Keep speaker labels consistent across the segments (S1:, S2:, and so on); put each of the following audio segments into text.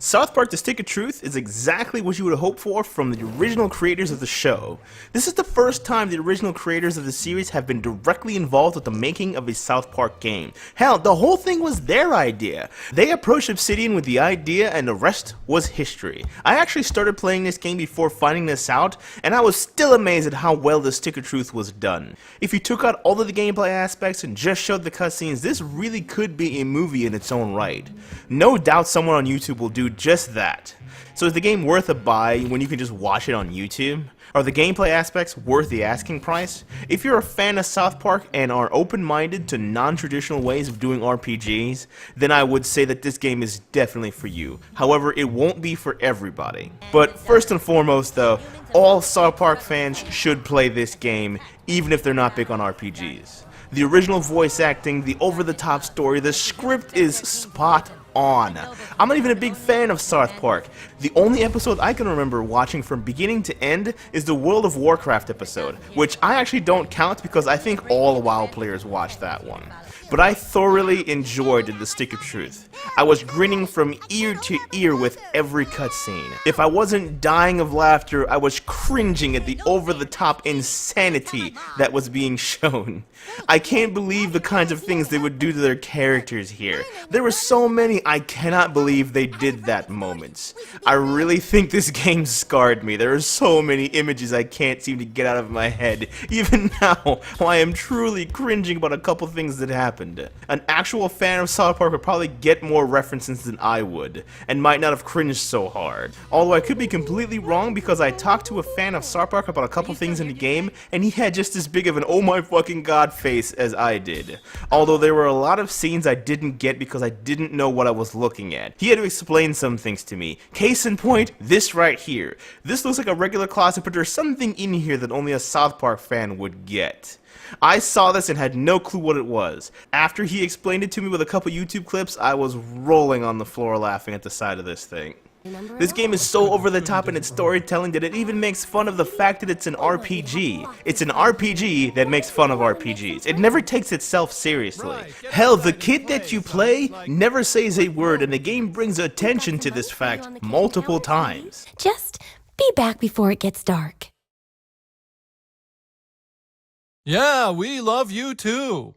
S1: South Park: The Stick of Truth is exactly what you would hope for from the original creators of the show. This is the first time the original creators of the series have been directly involved with the making of a South Park game. Hell, the whole thing was their idea. They approached Obsidian with the idea and the rest was history. I actually started playing this game before finding this out, and I was still amazed at how well The Stick of Truth was done. If you took out all of the gameplay aspects and just showed the cutscenes, this really could be a movie in its own right. No doubt someone on YouTube will do just that. So is the game worth a buy when you can just watch it on YouTube? Are the gameplay aspects worth the asking price? If you're a fan of South Park and are open-minded to non-traditional ways of doing RPGs, then I would say that this game is definitely for you. However, it won't be for everybody. But first and foremost though, all South Park fans should play this game, even if they're not big on RPGs. The original voice acting, the over-the-top story, the script is spot on. I'm not even a big fan of South Park. The only episode I can remember watching from beginning to end is the World of Warcraft episode, which I actually don't count because I think all WoW players watch that one. But I thoroughly enjoyed The Stick of Truth. I was grinning from ear to ear with every cutscene. If I wasn't dying of laughter, I was cringing at the over-the-top insanity that was being shown. I can't believe the kinds of things they would do to their characters here. There were so many I cannot believe they did that moments. I really think this game scarred me. There are so many images I can't seem to get out of my head. Even now, I am truly cringing about a couple things that happened. An actual fan of South Park would probably get more references than I would, and might not have cringed so hard. Although I could be completely wrong because I talked to a fan of South Park about a couple things in the game, and he had just as big of an oh my fucking god face as I did. Although there were a lot of scenes I didn't get because I didn't know what I was looking at. He had to explain some things to me. Case in point, this right here. This looks like a regular closet, but there's something in here that only a South Park fan would get. I saw this and had no clue what it was. After he explained it to me with a couple YouTube clips, I was rolling on the floor laughing at the side of this thing. This game is so over the top in its storytelling that it even makes fun of the fact that it's an RPG. It's an RPG that makes fun of RPGs. It never takes itself seriously. Hell, the kid that you play never says a word, and the game brings attention to this fact multiple times.
S2: Just be back before it gets dark.
S3: Yeah, we love you too.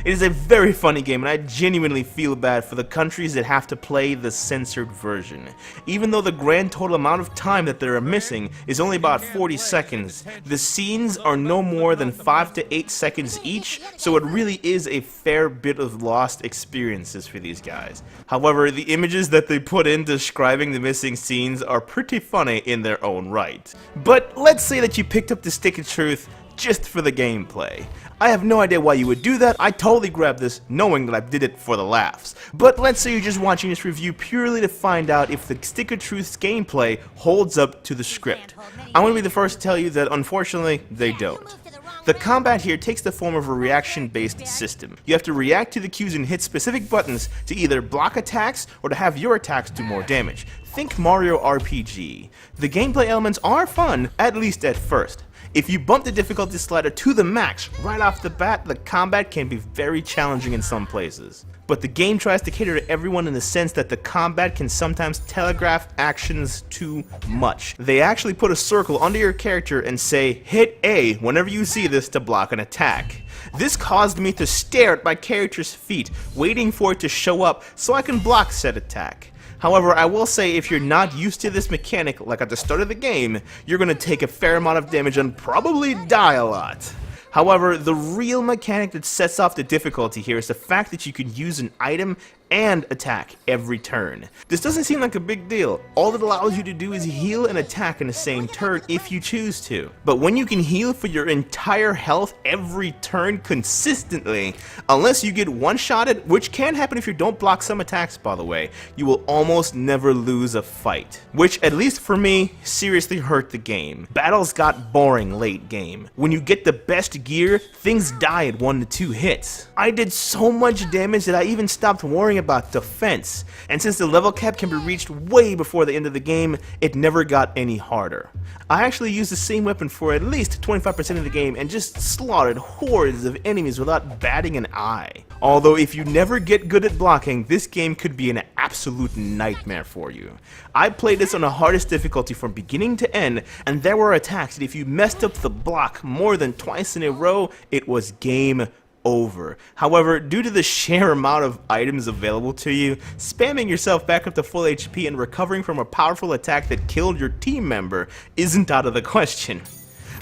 S1: It is a very funny game, and I genuinely feel bad for the countries that have to play the censored version. Even though the grand total amount of time that they are missing is only about 40 seconds, the scenes are no more than 5 to 8 seconds each, so it really is a fair bit of lost experiences for these guys. However, the images that they put in describing the missing scenes are pretty funny in their own right. But let's say that you picked up The Stick of Truth just for the gameplay. I have no idea why you would do that. I totally grabbed this knowing that I did it for the laughs. But let's say you're just watching this review purely to find out if the Stick of Truth's gameplay holds up to the script. I'm going to be the first to tell you that unfortunately they don't. The combat here takes the form of a reaction-based system. You have to react to the cues and hit specific buttons to either block attacks or to have your attacks do more damage. Think Mario RPG. The gameplay elements are fun, at least at first. If you bump the difficulty slider to the max right off the bat, the combat can be very challenging in some places. But the game tries to cater to everyone in the sense that the combat can sometimes telegraph actions too much. They actually put a circle under your character and say, hit A whenever you see this to block an attack. This caused me to stare at my character's feet, waiting for it to show up so I can block said attack. However, I will say if you're not used to this mechanic, like at the start of the game, you're going to take a fair amount of damage and probably die a lot. However, the real mechanic that sets off the difficulty here is the fact that you can use an item and attack every turn. This doesn't seem like a big deal. All it allows you to do is heal and attack in the same turn if you choose to. But when you can heal for your entire health every turn consistently, unless you get one-shotted, which can happen if you don't block some attacks by the way, you will almost never lose a fight. Which, at least for me, seriously hurt the game. Battles got boring late game. When you get the best gear, things die at 1 to 2 hits. I did so much damage that I even stopped worrying about defense, and since the level cap can be reached way before the end of the game, it never got any harder. I actually used the same weapon for at least 25% of the game and just slaughtered hordes of enemies without batting an eye. Although if you never get good at blocking, this game could be an absolute nightmare for you. I played this on the hardest difficulty from beginning to end, and there were attacks that if you messed up the block more than twice in a row, it was game over. However, due to the sheer amount of items available to you, spamming yourself back up to full HP and recovering from a powerful attack that killed your team member isn't out of the question.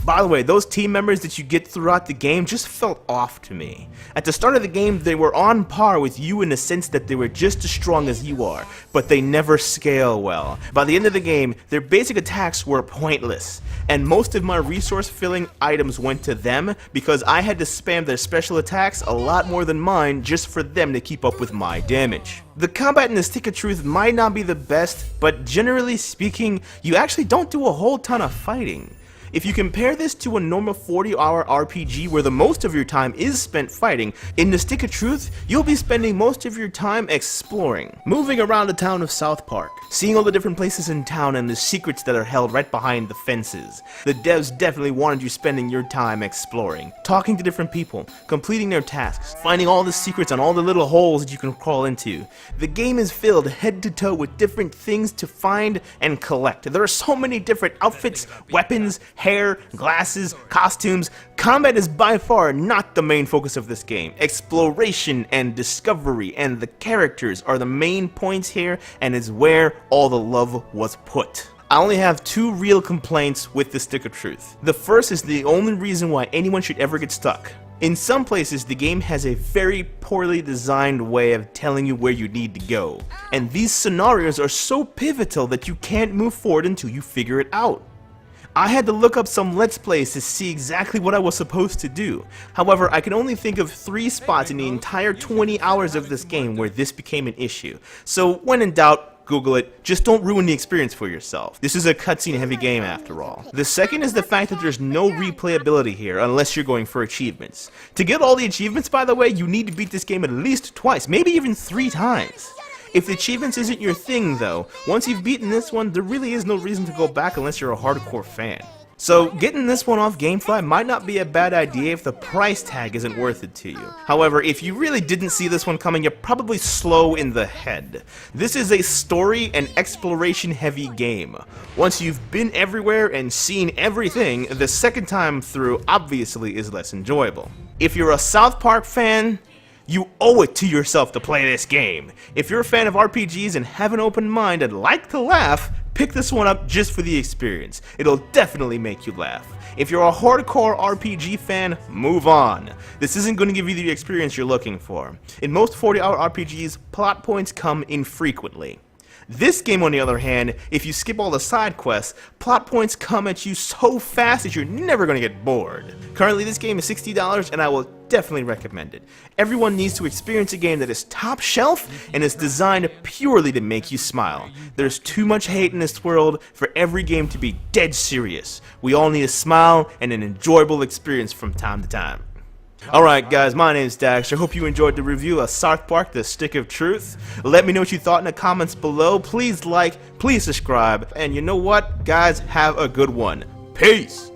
S1: By the way, those team members that you get throughout the game just felt off to me. At the start of the game, they were on par with you in the sense that they were just as strong as you are, but they never scale well. By the end of the game, their basic attacks were pointless, and most of my resource-filling items went to them because I had to spam their special attacks a lot more than mine just for them to keep up with my damage. The combat in the Stick of Truth might not be the best, but generally speaking, you actually don't do a whole ton of fighting. If you compare this to a normal 40-hour RPG where the most of your time is spent fighting, in the Stick of Truth, you'll be spending most of your time exploring, moving around the town of Southpark, seeing all the different places in town and the secrets that are held right behind the fences. The devs definitely wanted you spending your time exploring, talking to different people, completing their tasks, finding all the secrets on all the little holes that you can crawl into. The game is filled head to toe with different things to find and collect. There are so many different outfits, weapons, hair, glasses, costumes. Combat is by far not the main focus of this game. Exploration and discovery and the characters are the main points here and is where all the love was put. I only have 2 real complaints with the Stick of Truth. The first is the only reason why anyone should ever get stuck. In some places, the game has a very poorly designed way of telling you where you need to go, and these scenarios are so pivotal that you can't move forward until you figure it out. I had to look up some Let's Plays to see exactly what I was supposed to do. However, I can only think of 3 spots in the entire 20 hours of this game where this became an issue. So when in doubt, Google it. Just don't ruin the experience for yourself. This is a cutscene heavy game after all. The second is the fact that there's no replayability here unless you're going for achievements. To get all the achievements, by the way, you need to beat this game at least twice, maybe even 3 times. If the achievements isn't your thing though, once you've beaten this one, there really is no reason to go back unless you're a hardcore fan. So getting this one off Gamefly might not be a bad idea if the price tag isn't worth it to you. However, if you really didn't see this one coming, you're probably slow in the head. This is a story and exploration heavy game. Once you've been everywhere and seen everything, the second time through obviously is less enjoyable. If you're a South Park fan, you owe it to yourself to play this game. If you're a fan of RPGs and have an open mind and like to laugh, pick this one up just for the experience. It'll definitely make you laugh. If you're a hardcore RPG fan, move on. This isn't going to give you the experience you're looking for. In most 40-hour RPGs, plot points come infrequently. This game, on the other hand, if you skip all the side quests, plot points come at you so fast that you're never going to get bored. Currently, this game is $60 and I will definitely recommend it. Everyone needs to experience a game that is top shelf and is designed purely to make you smile. There's too much hate in this world for every game to be dead serious. We all need a smile and an enjoyable experience from time to time. Alright guys, my name's Dax. I hope you enjoyed the review of Southpark, The Stick of Truth. Let me know what you thought in the comments below. Please like, please subscribe, and you know what? Guys, have a good one. Peace!